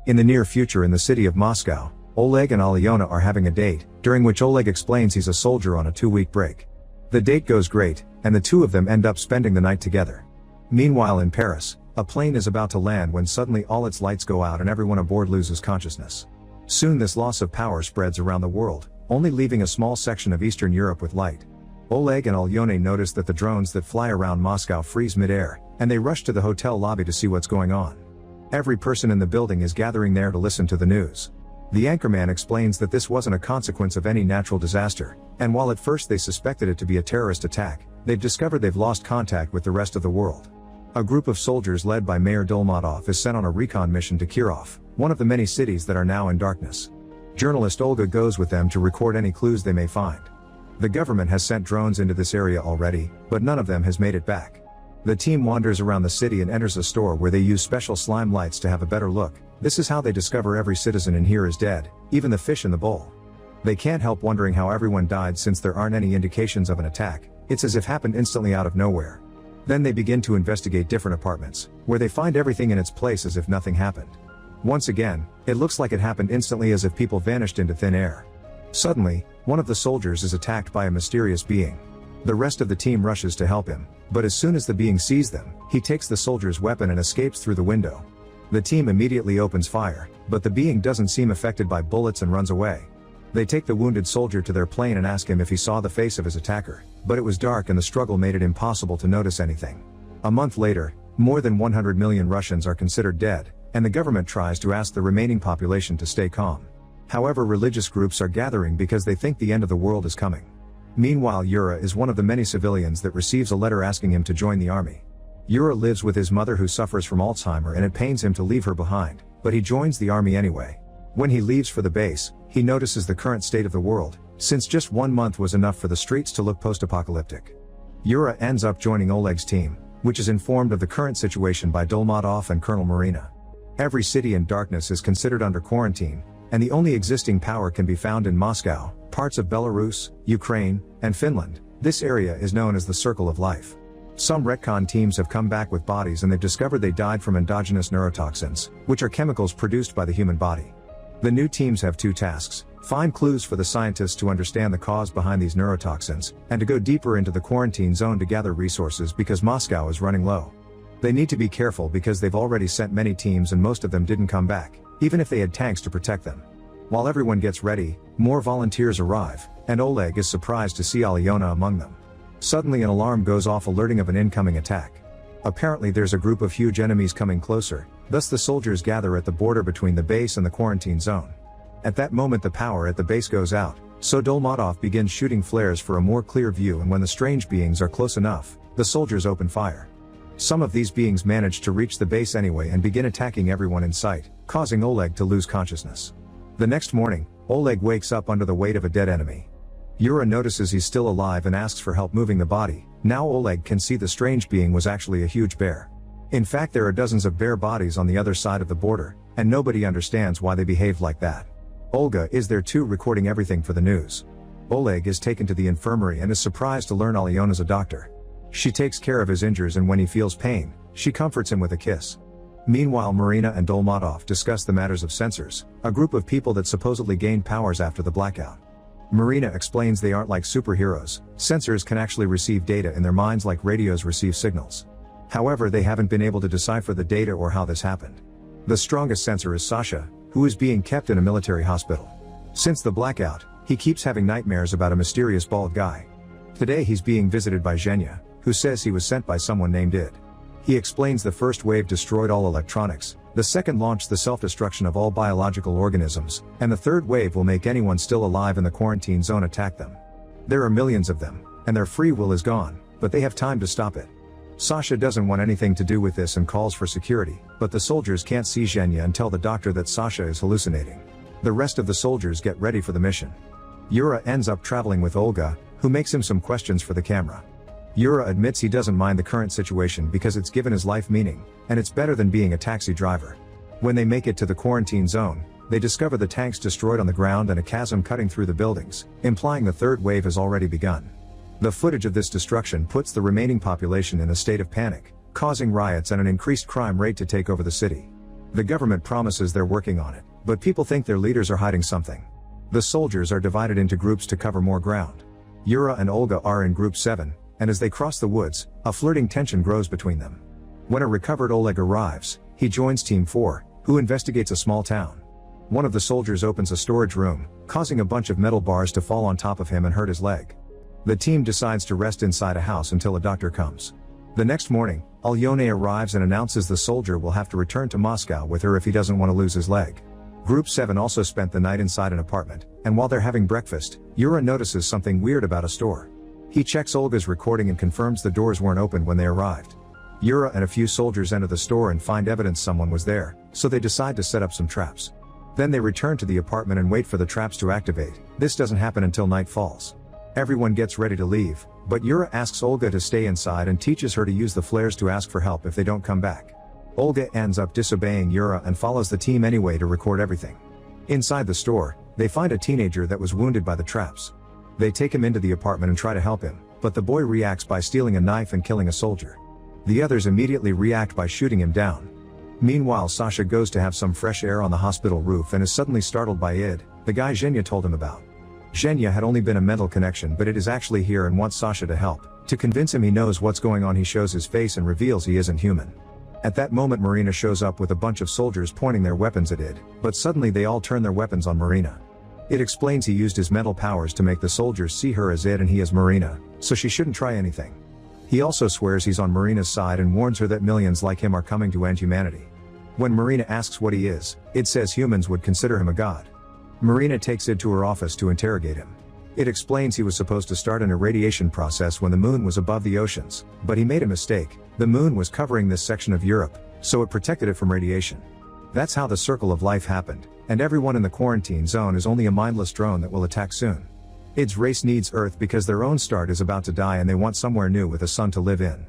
In the near future in the city of Moscow, Oleg and Alyona are having a date, during which Oleg explains he's a soldier on a 2-week break. The date goes great, and the two of them end up spending the night together. Meanwhile in Paris, a plane is about to land when suddenly all its lights go out and everyone aboard loses consciousness. Soon this loss of power spreads around the world, only leaving a small section of Eastern Europe with light. Oleg and Alyona notice that the drones that fly around Moscow freeze mid-air, and they rush to the hotel lobby to see what's going on. Every person in the building is gathering there to listen to the news. The anchorman explains that this wasn't a consequence of any natural disaster, and while at first they suspected it to be a terrorist attack, they've discovered they've lost contact with the rest of the world. A group of soldiers led by Mayor Dolmatov is sent on a recon mission to Kirov, one of the many cities that are now in darkness. Journalist Olga goes with them to record any clues they may find. The government has sent drones into this area already, but none of them has made it back. The team wanders around the city and enters a store where they use special slime lights to have a better look. This is how they discover every citizen in here is dead, even the fish in the bowl. They can't help wondering how everyone died since there aren't any indications of an attack. It's as if happened instantly out of nowhere. Then they begin to investigate different apartments, where they find everything in its place as if nothing happened. Once again, it looks like it happened instantly as if people vanished into thin air. Suddenly, one of the soldiers is attacked by a mysterious being. The rest of the team rushes to help him, but as soon as the being sees them, he takes the soldier's weapon and escapes through the window. The team immediately opens fire, but the being doesn't seem affected by bullets and runs away. They take the wounded soldier to their plane and ask him if he saw the face of his attacker, but it was dark and the struggle made it impossible to notice anything. A month later, more than 100 million Russians are considered dead, and the government tries to ask the remaining population to stay calm. However, religious groups are gathering because they think the end of the world is coming. Meanwhile, Yura is one of the many civilians that receives a letter asking him to join the army. Yura lives with his mother who suffers from Alzheimer and it pains him to leave her behind, but he joins the army anyway. When he leaves for the base, he notices the current state of the world, since just 1 month was enough for the streets to look post-apocalyptic. Yura ends up joining Oleg's team, which is informed of the current situation by Dolmatov and Colonel Marina. Every city in darkness is considered under quarantine, and the only existing power can be found in Moscow, parts of Belarus, Ukraine, and Finland. This area is known as the Circle of Life. Some retcon teams have come back with bodies and they've discovered they died from endogenous neurotoxins, which are chemicals produced by the human body. The new teams have 2 tasks: find clues for the scientists to understand the cause behind these neurotoxins, and to go deeper into the quarantine zone to gather resources because Moscow is running low. They need to be careful because they've already sent many teams and most of them didn't come back, even if they had tanks to protect them. While everyone gets ready, more volunteers arrive, and Oleg is surprised to see Alyona among them. Suddenly an alarm goes off alerting of an incoming attack. Apparently there's a group of huge enemies coming closer, thus the soldiers gather at the border between the base and the quarantine zone. At that moment the power at the base goes out, so Dolmatov begins shooting flares for a more clear view, and when the strange beings are close enough, the soldiers open fire. Some of these beings manage to reach the base anyway and begin attacking everyone in sight, causing Oleg to lose consciousness. The next morning, Oleg wakes up under the weight of a dead enemy. Yura notices he's still alive and asks for help moving the body. Now Oleg can see the strange being was actually a huge bear. In fact, there are dozens of bear bodies on the other side of the border, and nobody understands why they behaved like that. Olga is there too, recording everything for the news. Oleg is taken to the infirmary and is surprised to learn Alyona's a doctor. She takes care of his injuries, and when he feels pain, she comforts him with a kiss. Meanwhile, Marina and Dolmatov discuss the matters of sensors, a group of people that supposedly gained powers after the blackout. Marina explains they aren't like superheroes. Sensors can actually receive data in their minds like radios receive signals. However, they haven't been able to decipher the data or how this happened. The strongest sensor is Sasha, who is being kept in a military hospital. Since the blackout, he keeps having nightmares about a mysterious bald guy. Today he's being visited by Zhenya, who says he was sent by someone named Id. He explains the first wave destroyed all electronics, the second launched the self-destruction of all biological organisms, and the third wave will make anyone still alive in the quarantine zone attack them. There are millions of them, and their free will is gone, but they have time to stop it. Sasha doesn't want anything to do with this and calls for security, but the soldiers can't see Zhenya and tell the doctor that Sasha is hallucinating. The rest of the soldiers get ready for the mission. Yura ends up traveling with Olga, who makes him some questions for the camera. Yura admits he doesn't mind the current situation because it's given his life meaning, and it's better than being a taxi driver. When they make it to the quarantine zone, they discover the tanks destroyed on the ground and a chasm cutting through the buildings, implying the third wave has already begun. The footage of this destruction puts the remaining population in a state of panic, causing riots and an increased crime rate to take over the city. The government promises they're working on it, but people think their leaders are hiding something. The soldiers are divided into groups to cover more ground. Yura and Olga are in Group 7, and as they cross the woods, a flirting tension grows between them. When a recovered Oleg arrives, he joins Team 4, who investigates a small town. One of the soldiers opens a storage room, causing a bunch of metal bars to fall on top of him and hurt his leg. The team decides to rest inside a house until a doctor comes. The next morning, Alyona arrives and announces the soldier will have to return to Moscow with her if he doesn't want to lose his leg. Group 7 also spent the night inside an apartment, and while they're having breakfast, Yura notices something weird about a store. He checks Olga's recording and confirms the doors weren't opened when they arrived. Yura and a few soldiers enter the store and find evidence someone was there, so they decide to set up some traps. Then they return to the apartment and wait for the traps to activate. This doesn't happen until night falls. Everyone gets ready to leave, but Yura asks Olga to stay inside and teaches her to use the flares to ask for help if they don't come back. Olga ends up disobeying Yura and follows the team anyway to record everything. Inside the store, they find a teenager that was wounded by the traps. They take him into the apartment and try to help him, but the boy reacts by stealing a knife and killing a soldier. The others immediately react by shooting him down. Meanwhile, Sasha goes to have some fresh air on the hospital roof and is suddenly startled by Id, the guy Zhenya told him about. Zhenya had only been a mental connection, but it is actually here and wants Sasha to help. To convince him he knows what's going on, he shows his face and reveals he isn't human. At that moment, Marina shows up with a bunch of soldiers pointing their weapons at Id, but suddenly they all turn their weapons on Marina. Id explains he used his mental powers to make the soldiers see her as Id and he as Marina, so she shouldn't try anything. He also swears he's on Marina's side and warns her that millions like him are coming to end humanity. When Marina asks what he is, Id says humans would consider him a god. Marina takes Id to her office to interrogate him. Id explains he was supposed to start an irradiation process when the moon was above the oceans, but he made a mistake. The moon was covering this section of Europe, so it protected it from radiation. That's how the circle of life happened, and everyone in the quarantine zone is only a mindless drone that will attack soon. Id's race needs Earth because their own star is about to die and they want somewhere new with a sun to live in.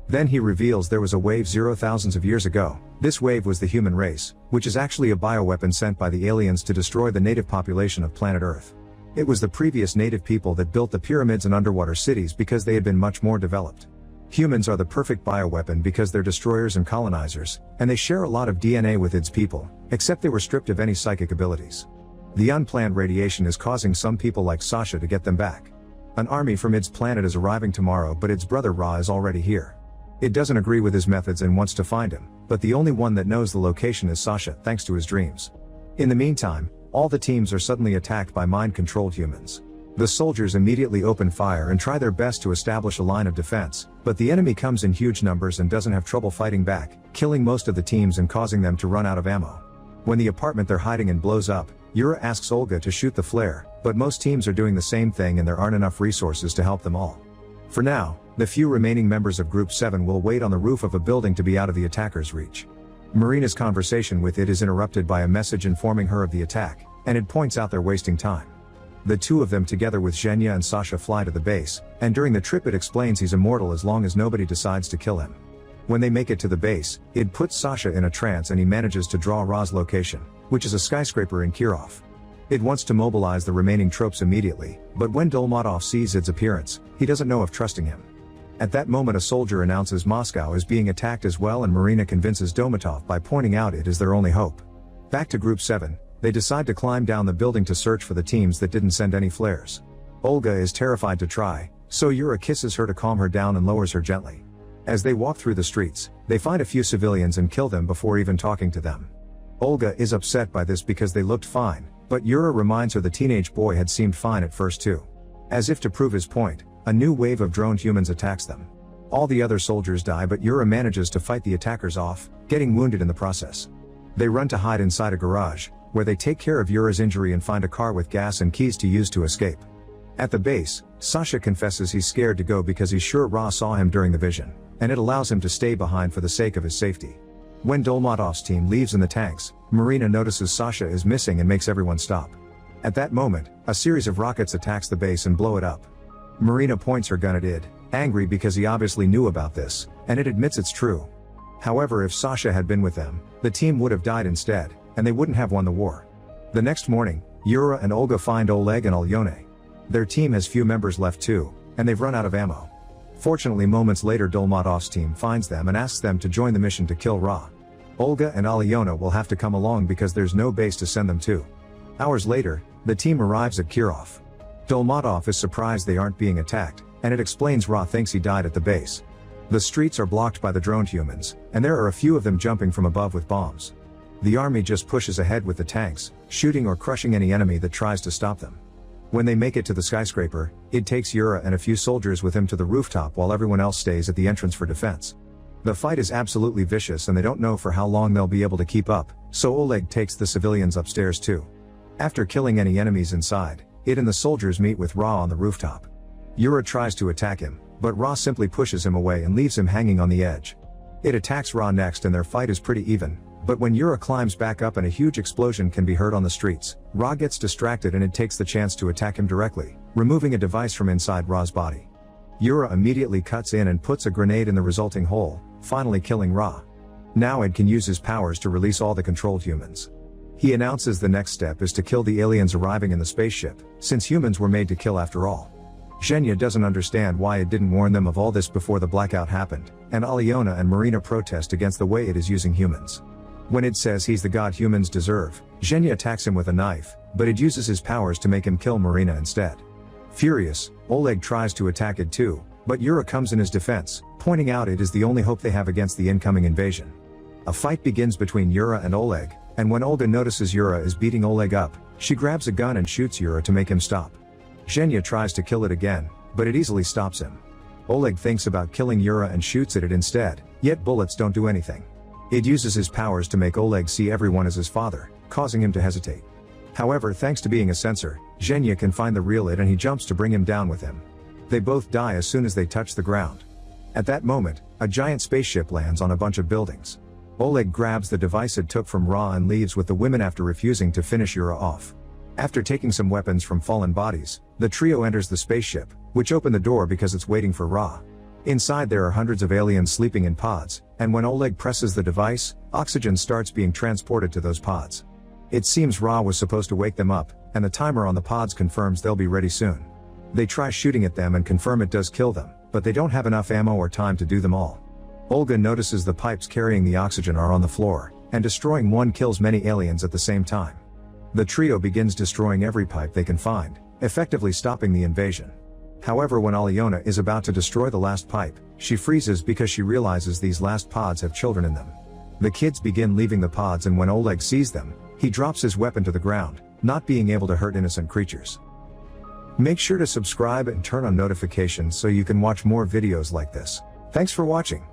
Then he reveals there was a wave thousands of years ago. This wave was the human race, which is actually a bioweapon sent by the aliens to destroy the native population of planet Earth. It was the previous native people that built the pyramids and underwater cities because they had been much more developed. Humans are the perfect bioweapon because they're destroyers and colonizers, and they share a lot of DNA with Id's people, except they were stripped of any psychic abilities. The unplanned radiation is causing some people like Sasha to get them back. An army from Id's planet is arriving tomorrow, but Id's brother Ra is already here. Id doesn't agree with his methods and wants to find him, but the only one that knows the location is Sasha, thanks to his dreams. In the meantime, all the teams are suddenly attacked by mind-controlled humans. The soldiers immediately open fire and try their best to establish a line of defense, but the enemy comes in huge numbers and doesn't have trouble fighting back, killing most of the teams and causing them to run out of ammo. When the apartment they're hiding in blows up, Yura asks Olga to shoot the flare, but most teams are doing the same thing and there aren't enough resources to help them all. For now, the few remaining members of Group 7 will wait on the roof of a building to be out of the attacker's reach. Marina's conversation with Id is interrupted by a message informing her of the attack, and Id points out they're wasting time. The two of them together with Zhenya and Sasha fly to the base, and during the trip Id explains he's immortal as long as nobody decides to kill him. When they make it to the base, Id puts Sasha in a trance and he manages to draw Ra's location, which is a skyscraper in Kirov. Id wants to mobilize the remaining troops immediately, but when Dolmatov sees Id's appearance, he doesn't know if trusting him. At that moment a soldier announces Moscow is being attacked as well and Marina convinces Dolmatov by pointing out it is their only hope. Back to Group 7, they decide to climb down the building to search for the teams that didn't send any flares. Olga is terrified to try, so Yura kisses her to calm her down and lowers her gently. As they walk through the streets, they find a few civilians and kill them before even talking to them. Olga is upset by this because they looked fine, but Yura reminds her the teenage boy had seemed fine at first too. As if to prove his point, a new wave of droned humans attacks them. All the other soldiers die but Yura manages to fight the attackers off, getting wounded in the process. They run to hide inside a garage, where they take care of Yura's injury and find a car with gas and keys to use to escape. At the base, Sasha confesses he's scared to go because he's sure Ra saw him during the vision, and it allows him to stay behind for the sake of his safety. When Dolmatov's team leaves in the tanks, Marina notices Sasha is missing and makes everyone stop. At that moment, a series of rockets attacks the base and blow it up. Marina points her gun at Id, angry because he obviously knew about this, and it admits it's true. However, if Sasha had been with them, the team would have died instead, and they wouldn't have won the war. The next morning, Yura and Olga find Oleg and Alyona. Their team has few members left too, and they've run out of ammo. Fortunately, moments later Dolmatov's team finds them and asks them to join the mission to kill Ra. Olga and Alyona will have to come along because there's no base to send them to. Hours later, the team arrives at Kirov. Dolmatov is surprised they aren't being attacked, and it explains Ra thinks he died at the base. The streets are blocked by the droned humans, and there are a few of them jumping from above with bombs. The army just pushes ahead with the tanks, shooting or crushing any enemy that tries to stop them. When they make it to the skyscraper, it takes Yura and a few soldiers with him to the rooftop while everyone else stays at the entrance for defense. The fight is absolutely vicious and they don't know for how long they'll be able to keep up, so Oleg takes the civilians upstairs too. After killing any enemies inside, it and the soldiers meet with Ra on the rooftop. Yura tries to attack him, but Ra simply pushes him away and leaves him hanging on the edge. It attacks Ra next and their fight is pretty even, but when Yura climbs back up and a huge explosion can be heard on the streets, Ra gets distracted and it takes the chance to attack him directly, removing a device from inside Ra's body. Yura immediately cuts in and puts a grenade in the resulting hole, finally killing Ra. Now Ed can use his powers to release all the controlled humans. He announces the next step is to kill the aliens arriving in the spaceship, since humans were made to kill after all. Zhenya doesn't understand why it didn't warn them of all this before the blackout happened, and Alyona and Marina protest against the way it is using humans. When it says he's the god humans deserve, Zhenya attacks him with a knife, but it uses his powers to make him kill Marina instead. Furious, Oleg tries to attack it too, but Yura comes in his defense, pointing out it is the only hope they have against the incoming invasion. A fight begins between Yura and Oleg, and when Olga notices Yura is beating Oleg up, she grabs a gun and shoots Yura to make him stop. Zhenya tries to kill it again, but it easily stops him. Oleg thinks about killing Yura and shoots at it instead, yet bullets don't do anything. It uses his powers to make Oleg see everyone as his father, causing him to hesitate. However, thanks to being a sensor, Zhenya can find the real it and he jumps to bring him down with him. They both die as soon as they touch the ground. At that moment, a giant spaceship lands on a bunch of buildings. Oleg grabs the device it took from Ra and leaves with the women after refusing to finish Yura off. After taking some weapons from fallen bodies, the trio enters the spaceship, which opened the door because it's waiting for Ra. Inside there are hundreds of aliens sleeping in pods, and when Oleg presses the device, oxygen starts being transported to those pods. It seems Ra was supposed to wake them up, and the timer on the pods confirms they'll be ready soon. They try shooting at them and confirm it does kill them, but they don't have enough ammo or time to do them all. Olga notices the pipes carrying the oxygen are on the floor, and destroying one kills many aliens at the same time. The trio begins destroying every pipe they can find, effectively stopping the invasion. However, when Alyona is about to destroy the last pipe, she freezes because she realizes these last pods have children in them. The kids begin leaving the pods and when Oleg sees them, he drops his weapon to the ground, not being able to hurt innocent creatures. Make sure to subscribe and turn on notifications so you can watch more videos like this. Thanks for watching.